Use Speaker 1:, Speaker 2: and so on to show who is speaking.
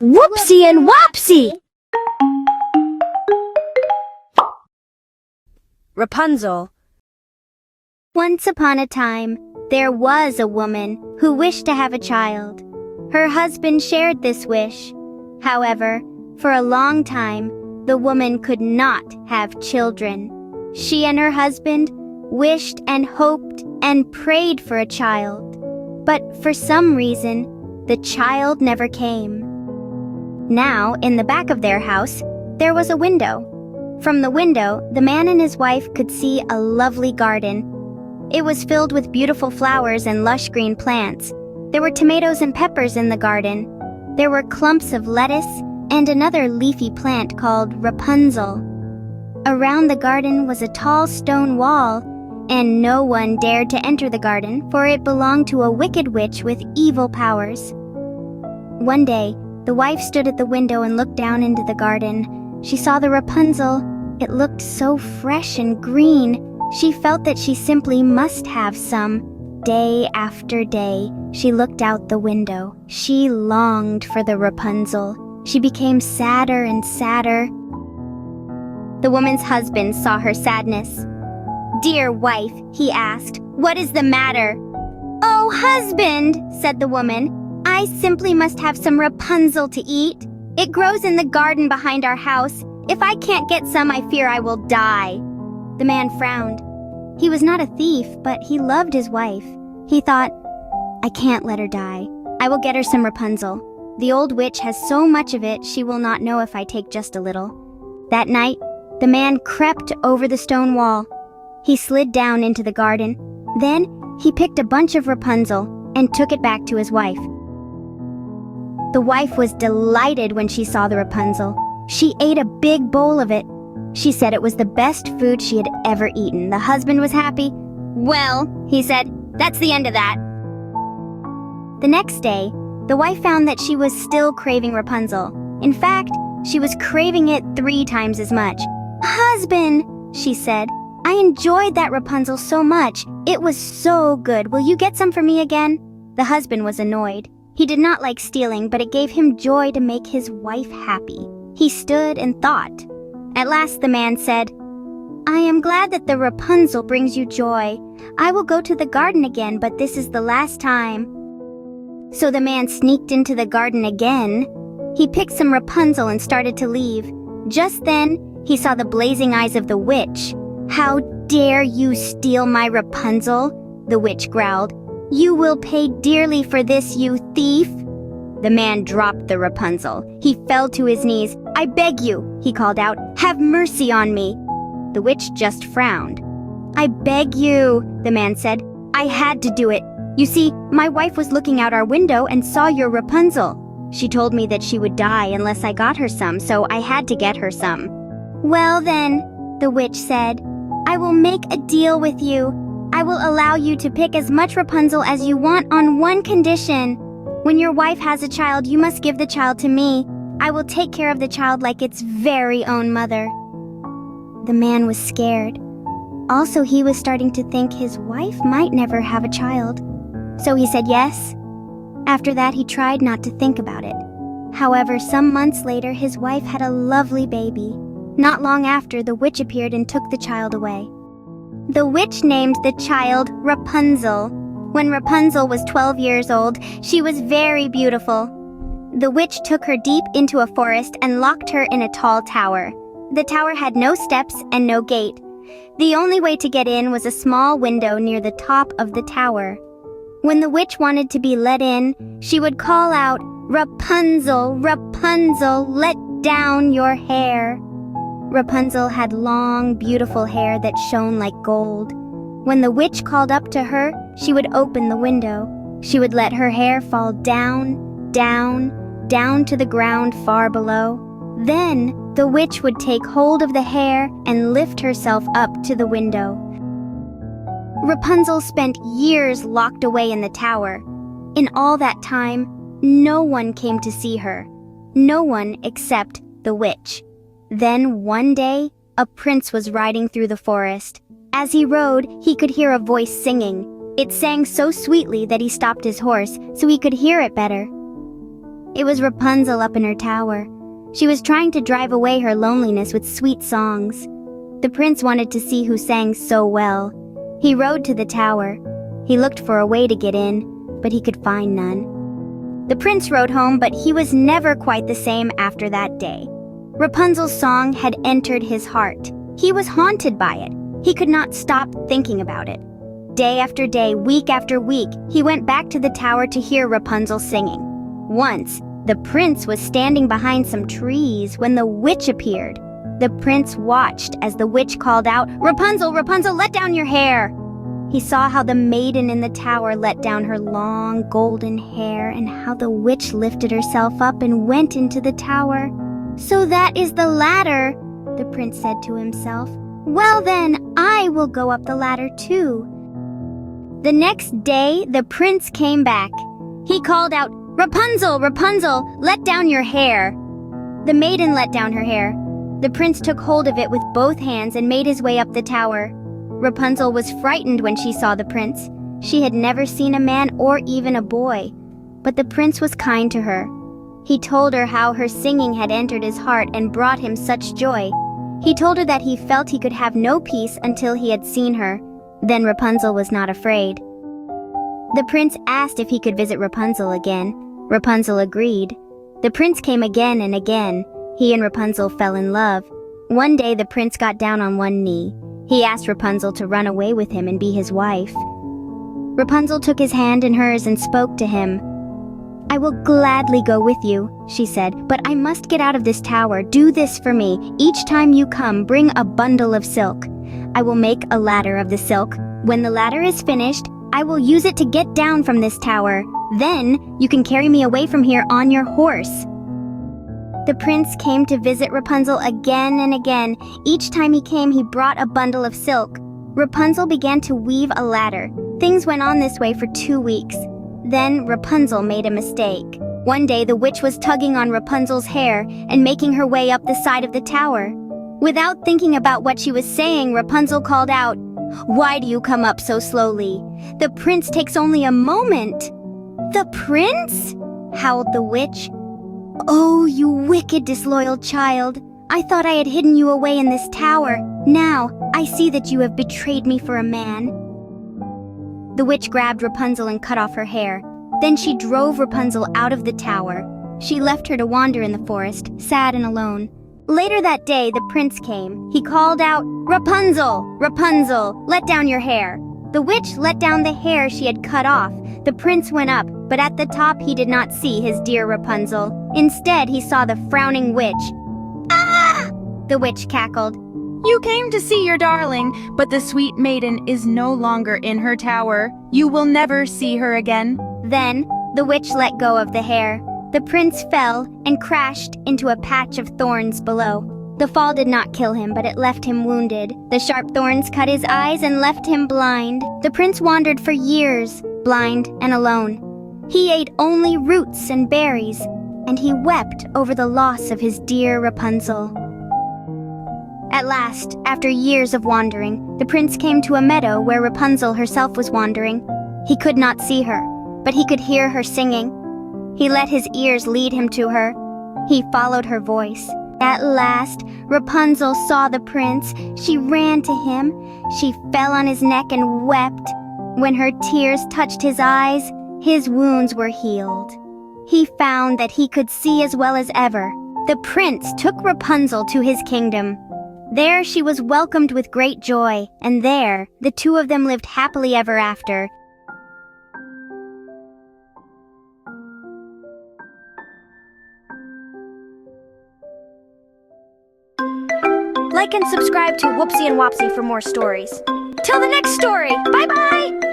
Speaker 1: Whoopsie and Whopsie! Rapunzel.
Speaker 2: Once upon a time, there was a woman who wished to have a child. Her husband shared this wish. However, for a long time, the woman could not have children. She and her husband wished and hoped and prayed for a child. But for some reason, the child never came. Now, in the back of their house, there was a window. From the window, the man and his wife could see a lovely garden. It was filled with beautiful flowers and lush green plants. There were tomatoes and peppers in the garden. There were clumps of lettuce and another leafy plant called Rapunzel. Around the garden was a tall stone wall, and no one dared to enter the garden, for it belonged to a wicked witch with evil powers. One day, the wife stood at the window and looked down into the garden. She saw the Rapunzel. It looked so fresh and green. She felt that she simply must have some. Day after day, she looked out the window. She longed for the Rapunzel. She became sadder and sadder. The woman's husband saw her sadness. "Dear wife," he asked, "what is the matter?" "Oh, husband," said the woman, "I simply must have some Rapunzel to eat. It grows in the garden behind our house. If I can't get some, I fear I will die." The man frowned. He was not a thief, but he loved his wife. He thought, "I can't let her die. I will get her some Rapunzel. The old witch has so much of it, she will not know if I take just a little." That night, the man crept over the stone wall. He slid down into the garden. Then, he picked a bunch of Rapunzel and took it back to his wife. The wife was delighted when she saw the Rapunzel. She ate a big bowl of it. She said it was the best food she had ever eaten. The husband was happy. "Well," he said, "that's the end of that." The next day, the wife found that she was still craving Rapunzel. In fact, she was craving it 3 times as much. "Husband," she said, "I enjoyed that Rapunzel so much. It was so good. Will you get some for me again?" The husband was annoyed. He did not like stealing, but it gave him joy to make his wife happy. He stood and thought. At last the man said, "I am glad that the Rapunzel brings you joy. I will go to the garden again, but this is the last time." So the man sneaked into the garden again. He picked some Rapunzel and started to leave. Just then, he saw the blazing eyes of the witch. "How dare you steal my Rapunzel?" the witch growled. "You will pay dearly for this, you thief." The man dropped the Rapunzel. He fell to his knees. "I beg you," he called out, "have mercy on me." The witch just frowned. "I beg you," the man said. "I had to do it. You see, my wife was looking out our window and saw your Rapunzel. She told me that she would die unless I got her some, so I had to get her some." "Well then," the witch said, "I will make a deal with you. I will allow you to pick as much Rapunzel as you want on one condition. When your wife has a child, you must give the child to me. I will take care of the child like its very own mother." The man was scared. Also, he was starting to think his wife might never have a child. So he said yes. After that, he tried not to think about it. However, some months later, his wife had a lovely baby. Not long after, the witch appeared and took the child away. The witch named the child Rapunzel. When Rapunzel was 12 years old, she was very beautiful. The witch took her deep into a forest and locked her in a tall tower. The tower had no steps and no gate. The only way to get in was a small window near the top of the tower. When the witch wanted to be let in, she would call out, "Rapunzel, Rapunzel, let down your hair." Rapunzel had long, beautiful hair that shone like gold. When the witch called up to her, she would open the window. She would let her hair fall down, down, down to the ground far below. Then, the witch would take hold of the hair and lift herself up to the window. Rapunzel spent years locked away in the tower. In all that time, no one came to see her. No one except the witch. Then one day, a prince was riding through the forest. As he rode, he could hear a voice singing. It sang so sweetly that he stopped his horse so he could hear it better. It was Rapunzel up in her tower. She was trying to drive away her loneliness with sweet songs. The prince wanted to see who sang so well. He rode to the tower. He looked for a way to get in, but he could find none. The prince rode home, but he was never quite the same after that day. Rapunzel's song had entered his heart. He was haunted by it. He could not stop thinking about it. Day after day, week after week, he went back to the tower to hear Rapunzel singing. Once, the prince was standing behind some trees when the witch appeared. The prince watched as the witch called out, "Rapunzel, Rapunzel, let down your hair!" He saw how the maiden in the tower let down her long golden hair and how the witch lifted herself up and went into the tower. "So that is the ladder," the prince said to himself. "Well then, I will go up the ladder too." The next day, the prince came back. He called out, "Rapunzel, Rapunzel, let down your hair." The maiden let down her hair. The prince took hold of it with both hands and made his way up the tower. Rapunzel was frightened when she saw the prince. She had never seen a man or even a boy. But the prince was kind to her. He told her how her singing had entered his heart and brought him such joy. He told her that he felt he could have no peace until he had seen her. Then Rapunzel was not afraid. The prince asked if he could visit Rapunzel again. Rapunzel agreed. The prince came again and again. He and Rapunzel fell in love. One day the prince got down on one knee. He asked Rapunzel to run away with him and be his wife. Rapunzel took his hand in hers and spoke to him. "I will gladly go with you," she said, "but I must get out of this tower. Do this for me. Each time you come, bring a bundle of silk. I will make a ladder of the silk. When the ladder is finished, I will use it to get down from this tower. Then you can carry me away from here on your horse." The prince came to visit Rapunzel again and again. Each time he came, he brought a bundle of silk. Rapunzel began to weave a ladder. Things went on this way for 2 weeks. Then Rapunzel made a mistake. One day the witch was tugging on Rapunzel's hair and making her way up the side of the tower. Without thinking about what she was saying, Rapunzel called out, "Why do you come up so slowly? The prince takes only a moment." "The prince?" howled the witch. "Oh, you wicked, disloyal child. I thought I had hidden you away in this tower. Now, I see that you have betrayed me for a man." The witch grabbed Rapunzel and cut off her hair. Then she drove Rapunzel out of the tower. She left her to wander in the forest, sad and alone. Later that day, the prince came. He called out, "Rapunzel, Rapunzel, let down your hair." The witch let down the hair she had cut off. The prince went up, but at the top he did not see his dear Rapunzel. Instead, he saw the frowning witch. "Ah!" the witch cackled.
Speaker 3: You came to see your darling, but the sweet maiden is no longer in her tower. You will never see her again."
Speaker 2: Then, the witch let go of the hair. The prince fell and crashed into a patch of thorns below. The fall did not kill him, but it left him wounded. The sharp thorns cut his eyes and left him blind. The prince wandered for years, blind and alone. He ate only roots and berries, and he wept over the loss of his dear Rapunzel. At last, after years of wandering, the prince came to a meadow where Rapunzel herself was wandering. He could not see her, but he could hear her singing. He let his ears lead him to her. He followed her voice. At last, Rapunzel saw the prince. She ran to him. She fell on his neck and wept. When her tears touched his eyes, his wounds were healed. He found that he could see as well as ever. The prince took Rapunzel to his kingdom. There she was welcomed with great joy, and there the two of them lived happily ever after.
Speaker 1: Like and subscribe to Whoopsie and Whopsie for more stories. Till the next story, bye-bye!